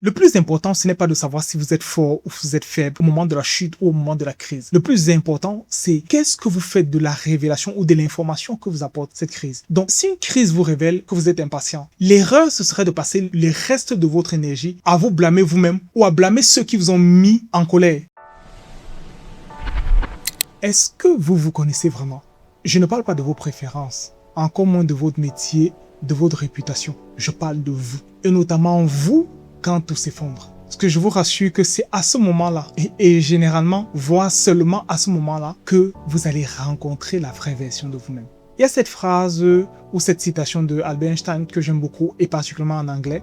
Le plus important, ce n'est pas de savoir si vous êtes fort ou vous êtes faible au moment de la chute ou au moment de la crise. Le plus important, c'est qu'est-ce que vous faites de la révélation ou de l'information que vous apporte cette crise. Donc, si une crise vous révèle que vous êtes impatient, l'erreur, ce serait de passer les restes de votre énergie à vous blâmer vous-même ou à blâmer ceux qui vous ont mis en colère. Est-ce que vous vous connaissez vraiment? Je ne parle pas de vos préférences, encore moins de votre métier, de votre réputation. Je parle de vous, et notamment vous, quand tout s'effondre. Parce que je vous rassure que c'est à ce moment-là, et généralement, voire seulement à ce moment-là, que vous allez rencontrer la vraie version de vous-même. Il y a cette phrase ou cette citation de Albert Einstein que j'aime beaucoup, et particulièrement en anglais,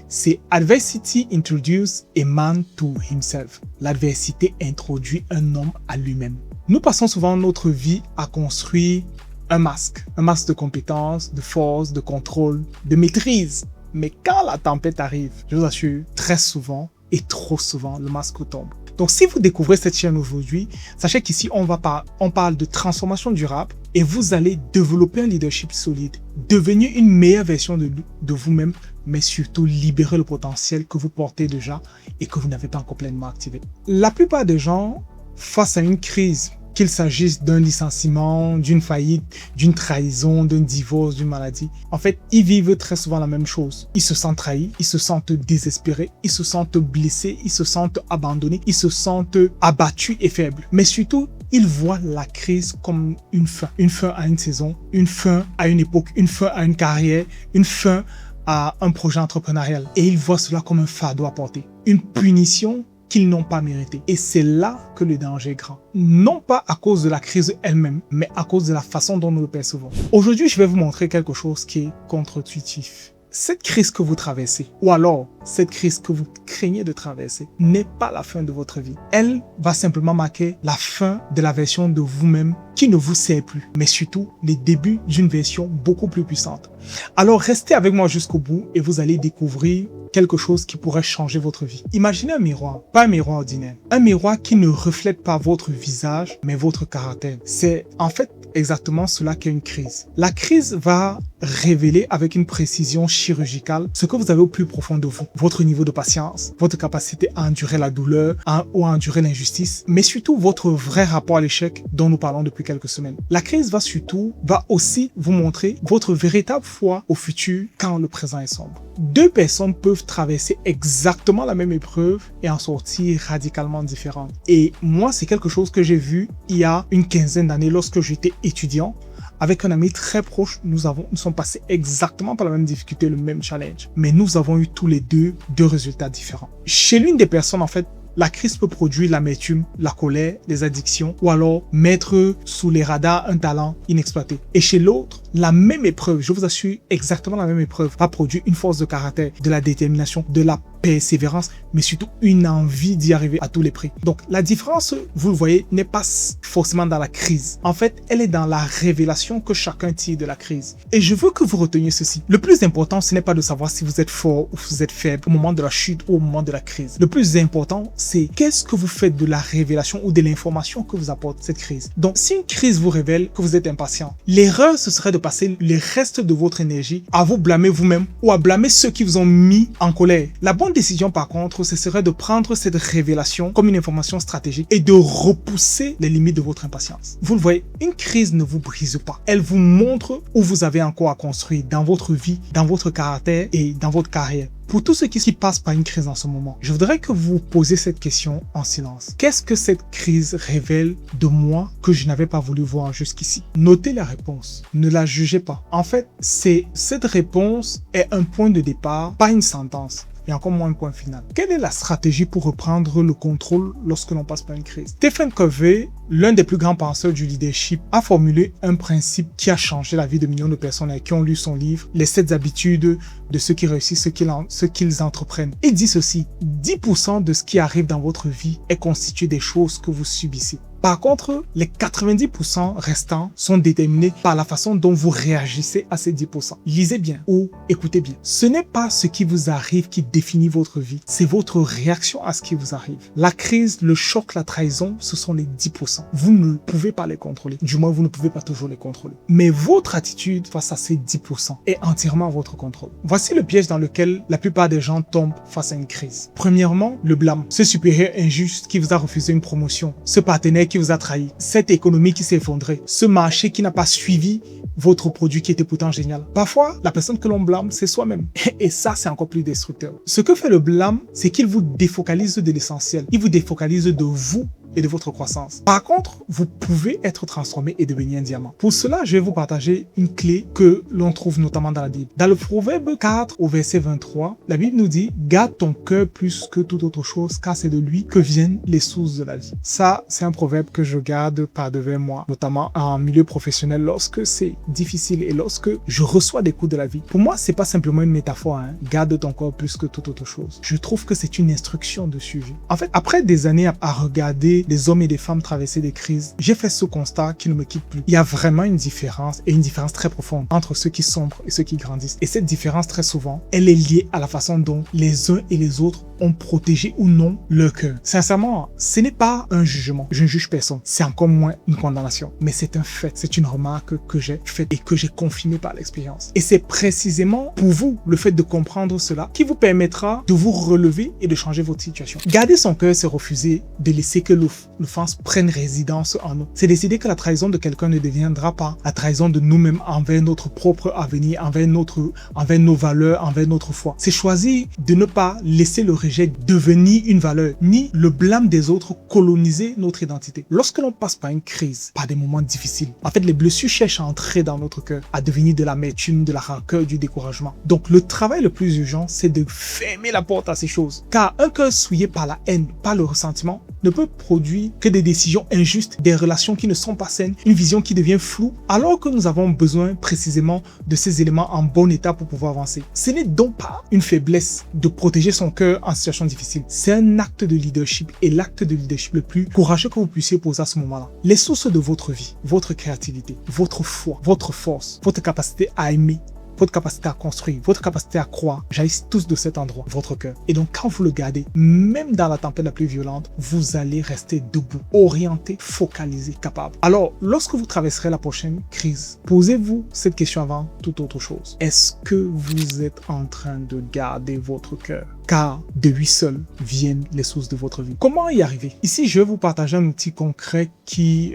c'est « Adversity introduces a man to himself ». L'adversité introduit un homme à lui-même. Nous passons souvent notre vie à construire un masque de compétences, de force, de contrôle, de maîtrise. Mais quand la tempête arrive, je vous assure, très souvent et trop souvent, le masque tombe. Donc si vous découvrez cette chaîne aujourd'hui, sachez qu'ici on parle de transformation durable et vous allez développer un leadership solide, devenir une meilleure version de vous-même, mais surtout libérer le potentiel que vous portez déjà et que vous n'avez pas encore pleinement activé. La plupart des gens, face à une crise, qu'il s'agisse d'un licenciement, d'une faillite, d'une trahison, d'un divorce, d'une maladie. En fait, ils vivent très souvent la même chose. Ils se sentent trahis, ils se sentent désespérés, ils se sentent blessés, ils se sentent abandonnés, ils se sentent abattus et faibles. Mais surtout, ils voient la crise comme une fin. Une fin à une saison, une fin à une époque, une fin à une carrière, une fin à un projet entrepreneurial. Et ils voient cela comme un fardeau à porter. Une punition qu'ils n'ont pas mérité. Et c'est là que le danger est grand. Non pas à cause de la crise elle-même, mais à cause de la façon dont nous le percevons. Aujourd'hui, je vais vous montrer quelque chose qui est contre-intuitif. Cette crise que vous traversez, ou alors cette crise que vous craignez de traverser, n'est pas la fin de votre vie. Elle va simplement marquer la fin de la version de vous-même qui ne vous sert plus, mais surtout les débuts d'une version beaucoup plus puissante. Alors restez avec moi jusqu'au bout et vous allez découvrir quelque chose qui pourrait changer votre vie. Imaginez un miroir, pas un miroir ordinaire. Un miroir qui ne reflète pas votre visage, mais votre caractère. C'est en fait exactement cela qu'est une crise. La crise va révéler avec une précision chirurgicale ce que vous avez au plus profond de vous. Votre niveau de patience, votre capacité à endurer la douleur ou à endurer l'injustice, mais surtout votre vrai rapport à l'échec dont nous parlons depuis quelques semaines. La crise va aussi vous montrer votre véritable foi au futur quand le présent est sombre. Deux personnes peuvent traverser exactement la même épreuve et en sortir radicalement différentes. Et moi, c'est quelque chose que j'ai vu il y a une quinzaine d'années lorsque j'étais étudiant. Avec un ami très proche, nous sommes passés exactement par la même difficulté, le même challenge. Mais nous avons eu tous les deux résultats différents. Chez l'une des personnes, en fait, la crise peut produire l'amertume, la colère, les addictions ou alors mettre sous les radars un talent inexploité. Et chez l'autre, la même épreuve, je vous assure, exactement la même épreuve, va produire une force de caractère, de la détermination, de la persévérance, mais surtout une envie d'y arriver à tous les prix. Donc la différence, vous le voyez, n'est pas forcément dans la crise. En fait, elle est dans la révélation que chacun tire de la crise. Et je veux que vous reteniez ceci. Le plus important, ce n'est pas de savoir si vous êtes fort ou vous êtes faible au moment de la chute ou au moment de la crise. Le plus important, c'est qu'est-ce que vous faites de la révélation ou de l'information que vous apporte cette crise. Donc si une crise vous révèle que vous êtes impatient, l'erreur, ce serait de passer les restes de votre énergie à vous blâmer vous-même ou à blâmer ceux qui vous ont mis en colère. La bonne décision par contre, ce serait de prendre cette révélation comme une information stratégique et de repousser les limites de votre impatience. Vous le voyez, une crise ne vous brise pas. Elle vous montre où vous avez encore à construire dans votre vie, dans votre caractère et dans votre carrière. Pour tous ceux qui passent par une crise en ce moment, je voudrais que vous posiez cette question en silence. Qu'est-ce que cette crise révèle de moi que je n'avais pas voulu voir jusqu'ici? Notez la réponse. Ne la jugez pas. En fait, cette réponse est un point de départ, pas une sentence. Et encore moins un point final. Quelle est la stratégie pour reprendre le contrôle lorsque l'on passe par une crise? Stephen Covey, l'un des plus grands penseurs du leadership, a formulé un principe qui a changé la vie de millions de personnes qui ont lu son livre « Les 7 habitudes de ceux qui réussissent ce qu'ils entreprennent ». Il dit ceci, 10% de ce qui arrive dans votre vie est constitué des choses que vous subissez. Par contre, les 90% restants sont déterminés par la façon dont vous réagissez à ces 10%. Lisez bien ou écoutez bien. Ce n'est pas ce qui vous arrive qui définit votre vie, c'est votre réaction à ce qui vous arrive. La crise, le choc, la trahison, ce sont les 10%. Vous ne pouvez pas les contrôler. Du moins, vous ne pouvez pas toujours les contrôler. Mais votre attitude face à ces 10% est entièrement à votre contrôle. Voici le piège dans lequel la plupart des gens tombent face à une crise. Premièrement, le blâme. Ce supérieur injuste qui vous a refusé une promotion, ce partenaire qui vous a trahi, cette économie qui s'est effondrée, ce marché qui n'a pas suivi votre produit qui était pourtant génial. Parfois, la personne que l'on blâme, c'est soi-même. Et ça, c'est encore plus destructeur. Ce que fait le blâme, c'est qu'il vous défocalise de l'essentiel. Il vous défocalise de vous et de votre croissance. Par contre, vous pouvez être transformé et devenir un diamant. Pour cela, je vais vous partager une clé que l'on trouve notamment dans la Bible. Dans le Proverbe 4 au verset 23, la Bible nous dit « Garde ton cœur plus que toute autre chose, car c'est de lui que viennent les sources de la vie. » Ça, c'est un proverbe que je garde par devers moi, notamment en milieu professionnel lorsque c'est difficile et lorsque je reçois des coups de la vie. Pour moi, c'est pas simplement une métaphore, hein. Garde ton corps plus que toute autre chose. Je trouve que c'est une instruction de suivi. En fait, après des années à regarder des hommes et des femmes traverser des crises, j'ai fait ce constat qui ne me quitte plus. Il y a vraiment une différence, et une différence très profonde, entre ceux qui sombrent et ceux qui grandissent. Et cette différence, très souvent, elle est liée à la façon dont les uns et les autres ont protégé ou non leur cœur. Sincèrement, ce n'est pas un jugement. Je ne juge personne. C'est encore moins une condamnation. Mais c'est un fait. C'est une remarque que j'ai faite et que j'ai confirmée par l'expérience. Et c'est précisément pour vous, le fait de comprendre cela, qui vous permettra de vous relever et de changer votre situation. Garder son cœur, c'est refuser de laisser que l'offense prenne résidence en nous. C'est décider que la trahison de quelqu'un ne deviendra pas la trahison de nous-mêmes envers notre propre avenir, envers nos valeurs, envers notre foi. C'est choisir de ne pas laisser le rejet devenir une valeur, ni le blâme des autres coloniser notre identité. Lorsque l'on passe par une crise, par des moments difficiles, en fait, les blessures cherchent à entrer dans notre cœur, à devenir de l'amertume, de la rancœur, du découragement. Donc, le travail le plus urgent, c'est de fermer la porte à ces choses. Car un cœur souillé par la haine, par le ressentiment, ne peut produire que des décisions injustes, des relations qui ne sont pas saines, une vision qui devient floue, alors que nous avons besoin précisément de ces éléments en bon état pour pouvoir avancer. Ce n'est donc pas une faiblesse de protéger son cœur en situation difficile. C'est un acte de leadership, et l'acte de leadership le plus courageux que vous puissiez poser à ce moment-là. Les sources de votre vie, votre créativité, votre foi, votre force, votre capacité à aimer, votre capacité à construire, votre capacité à croire, jaillissent tous de cet endroit, votre cœur. Et donc, quand vous le gardez, même dans la tempête la plus violente, vous allez rester debout, orienté, focalisé, capable. Alors, lorsque vous traverserez la prochaine crise, posez-vous cette question avant toute autre chose. Est-ce que vous êtes en train de garder votre cœur? Car de lui seul viennent les sources de votre vie. Comment y arriver? Ici, je vais vous partager un outil concret qui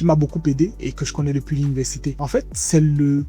m'a beaucoup aidé et que je connais depuis l'université. En fait, c'est le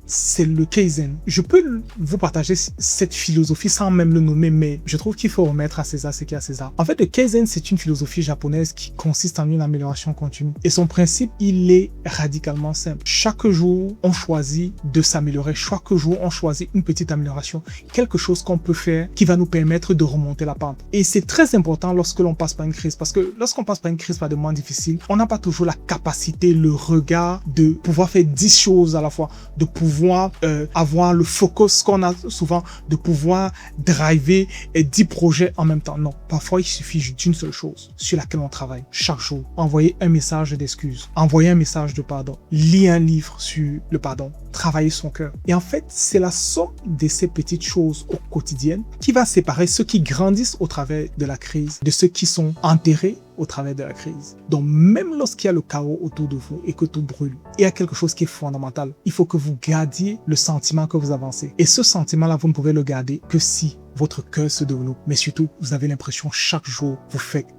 Kaizen. Je peux vous partager cette philosophie sans même le nommer, mais je trouve qu'il faut remettre à César ce qui est à César. En fait, le Kaizen, c'est une philosophie japonaise qui consiste en une amélioration continue. Et son principe, il est radicalement simple. Chaque jour, on choisit de s'améliorer. Chaque jour, on choisit une petite amélioration. Quelque chose qu'on peut faire qui va nous permettre de remonter la pente. Et c'est très important lorsque l'on passe par une crise, parce que lorsqu'on passe par une crise, par des moments difficiles, on n'a pas toujours la capacité, le regard de pouvoir faire 10 choses à la fois, de pouvoir avoir le focus qu'on a souvent, de pouvoir driver 10 projets en même temps. Non, parfois il suffit d'une seule chose sur laquelle on travaille chaque jour. Envoyer un message d'excuse, envoyer un message de pardon, lire un livre sur le pardon, travailler son cœur. Et en fait, c'est la somme de ces petites choses au quotidien qui va séparer ceux qui grandissent au travers de la crise de ceux qui sont enterrés au travers de la crise. Donc, même lorsqu'il y a le chaos autour de vous et que tout brûle, il y a quelque chose qui est fondamental. Il faut que vous gardiez le sentiment que vous avancez. Et ce sentiment-là, vous ne pouvez le garder que si votre cœur se développe. Mais surtout, vous avez l'impression chaque jour,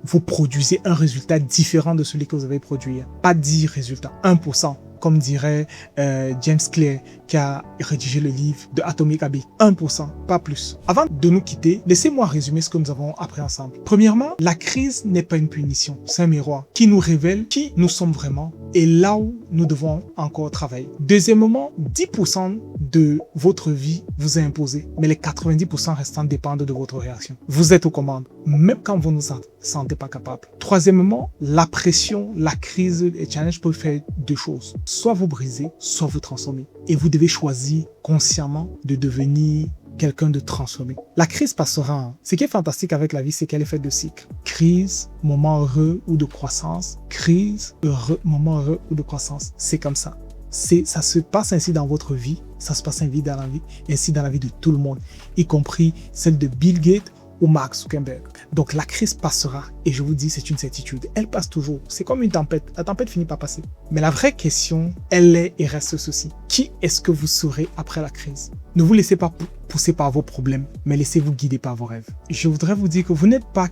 vous produisez un résultat différent de celui que vous avez produit. Pas 10 résultats, 1%. Comme dirait James Clear, qui a rédigé le livre de Atomic Habits. 1%, pas plus. Avant de nous quitter, laissez-moi résumer ce que nous avons appris ensemble. Premièrement, la crise n'est pas une punition, c'est un miroir qui nous révèle qui nous sommes vraiment et là où nous devons encore travailler. Deuxièmement, 10% de votre vie vous est imposé, mais les 90% restants dépendent de votre réaction. Vous êtes aux commandes, même quand vous ne vous sentez pas capable. Troisièmement, la pression, la crise, les challenges peuvent faire deux choses. Soit vous briser, soit vous transformer. Et vous devez choisir consciemment de devenir quelqu'un de transformé. La crise passera. Hein. Ce qui est fantastique avec la vie, c'est qu'elle est faite de cycles. Crise, moment heureux ou de croissance. Crise, heureux, moment heureux ou de croissance. C'est comme ça. Ça se passe ainsi dans votre vie, ça se passe ainsi dans la vie de tout le monde, y compris celle de Bill Gates ou Mark Zuckerberg. Donc la crise passera et je vous dis, c'est une certitude. Elle passe toujours. C'est comme une tempête. La tempête finit par passer. Mais la vraie question, elle est et reste ceci. Qui est-ce que vous serez après la crise? Ne vous laissez pas pousser par vos problèmes, mais laissez-vous guider par vos rêves. Je voudrais vous dire que vous n'êtes pas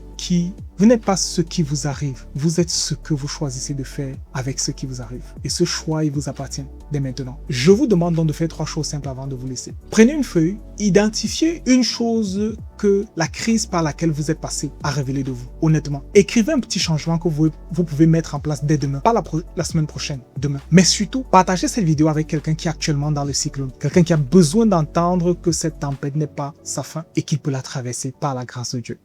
ce qui vous arrive. Vous êtes ce que vous choisissez de faire avec ce qui vous arrive. Et ce choix, il vous appartient dès maintenant. Je vous demande donc de faire 3 choses simples avant de vous laisser. Prenez une feuille, identifiez une chose que la crise par laquelle vous êtes passé a révélé de vous, honnêtement. Écrivez un petit changement que vous pouvez mettre en place dès demain, pas la semaine prochaine, demain. Mais surtout, partagez cette vidéo avec quelqu'un qui est actuellement dans le cyclone, quelqu'un qui a besoin d'entendre que cette tempête n'est pas sa fin et qu'il peut la traverser par la grâce de Dieu.